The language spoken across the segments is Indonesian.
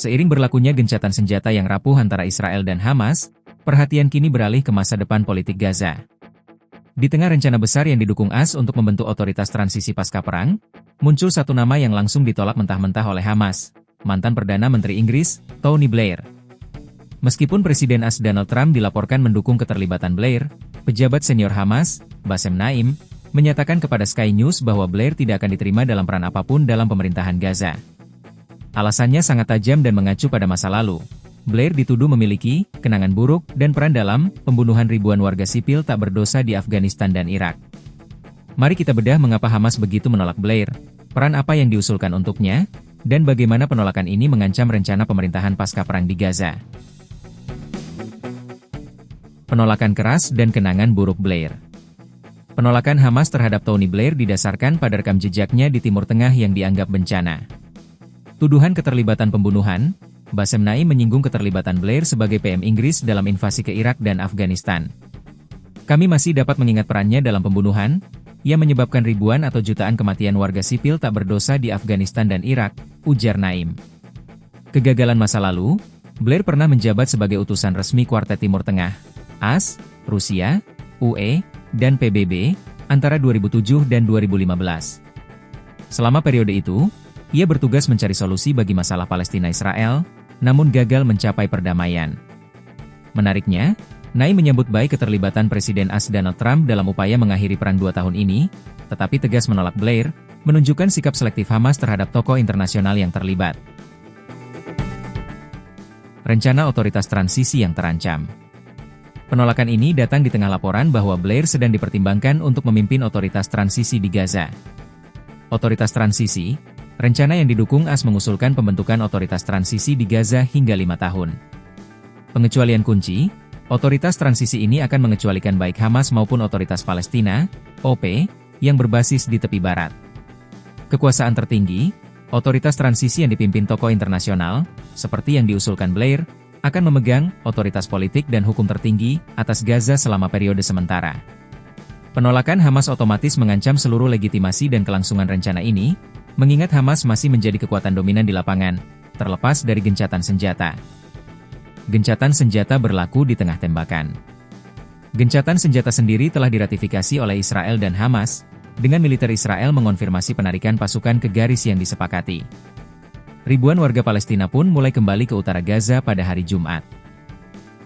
Seiring berlakunya gencatan senjata yang rapuh antara Israel dan Hamas, perhatian kini beralih ke masa depan politik Gaza. Di tengah rencana besar yang didukung AS untuk membentuk otoritas transisi pasca perang, muncul satu nama yang langsung ditolak mentah-mentah oleh Hamas, mantan Perdana Menteri Inggris, Tony Blair. Meskipun Presiden AS Donald Trump dilaporkan mendukung keterlibatan Blair, pejabat senior Hamas, Bassem Naim, menyatakan kepada Sky News bahwa Blair tidak akan diterima dalam peran apapun dalam pemerintahan Gaza. Alasannya sangat tajam dan mengacu pada masa lalu. Blair dituduh memiliki kenangan buruk dan peran dalam pembunuhan ribuan warga sipil tak berdosa di Afghanistan dan Irak. Mari kita bedah mengapa Hamas begitu menolak Blair, peran apa yang diusulkan untuknya, dan bagaimana penolakan ini mengancam rencana pemerintahan pasca perang di Gaza. Penolakan keras dan kenangan buruk Blair. Penolakan Hamas terhadap Tony Blair didasarkan pada rekam jejaknya di Timur Tengah yang dianggap bencana. Tuduhan keterlibatan pembunuhan, Bassem Naim menyinggung keterlibatan Blair sebagai PM Inggris dalam invasi ke Irak dan Afghanistan. Kami masih dapat mengingat perannya dalam pembunuhan, yang menyebabkan ribuan atau jutaan kematian warga sipil tak berdosa di Afghanistan dan Irak, ujar Naim. Kegagalan masa lalu, Blair pernah menjabat sebagai utusan resmi Kuartet Timur Tengah, AS, Rusia, UE, dan PBB, antara 2007 dan 2015. Selama periode itu, ia bertugas mencari solusi bagi masalah Palestina-Israel, namun gagal mencapai perdamaian. Menariknya, Naim menyambut baik keterlibatan Presiden AS Donald Trump dalam upaya mengakhiri perang 2 tahun ini, tetapi tegas menolak Blair, menunjukkan sikap selektif Hamas terhadap tokoh internasional yang terlibat. Rencana otoritas transisi yang terancam. Penolakan ini datang di tengah laporan bahwa Blair sedang dipertimbangkan untuk memimpin otoritas transisi di Gaza. Otoritas transisi, rencana yang didukung AS mengusulkan pembentukan otoritas transisi di Gaza hingga 5 tahun. Pengecualian kunci, otoritas transisi ini akan mengecualikan baik Hamas maupun otoritas Palestina, OP, yang berbasis di tepi barat. Kekuasaan tertinggi, otoritas transisi yang dipimpin tokoh internasional, seperti yang diusulkan Blair, akan memegang otoritas politik dan hukum tertinggi atas Gaza selama periode sementara. Penolakan Hamas otomatis mengancam seluruh legitimasi dan kelangsungan rencana ini, mengingat Hamas masih menjadi kekuatan dominan di lapangan, terlepas dari gencatan senjata. Gencatan senjata berlaku di tengah tembakan. Gencatan senjata sendiri telah diratifikasi oleh Israel dan Hamas, dengan militer Israel mengonfirmasi penarikan pasukan ke garis yang disepakati. Ribuan warga Palestina pun mulai kembali ke utara Gaza pada hari Jumat.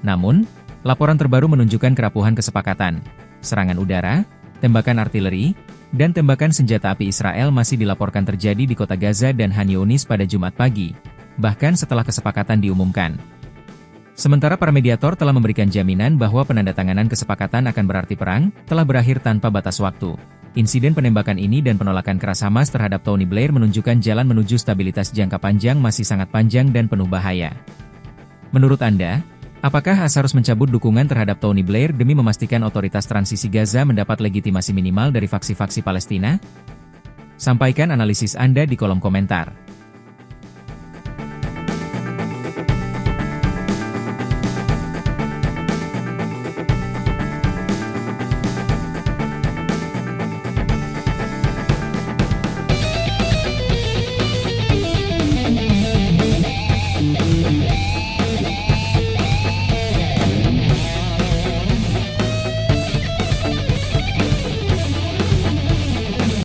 Namun, laporan terbaru menunjukkan kerapuhan kesepakatan. Serangan udara, tembakan artileri, dan tembakan senjata api Israel masih dilaporkan terjadi di kota Gaza dan Han Younis pada Jumat pagi, bahkan setelah kesepakatan diumumkan. Sementara para mediator telah memberikan jaminan bahwa penandatanganan kesepakatan akan berarti perang telah berakhir tanpa batas waktu. Insiden penembakan ini dan penolakan keras Hamas terhadap Tony Blair menunjukkan jalan menuju stabilitas jangka panjang masih sangat panjang dan penuh bahaya. Menurut Anda, apakah AS harus mencabut dukungan terhadap Tony Blair demi memastikan otoritas transisi Gaza mendapat legitimasi minimal dari faksi-faksi Palestina? Sampaikan analisis Anda di kolom komentar.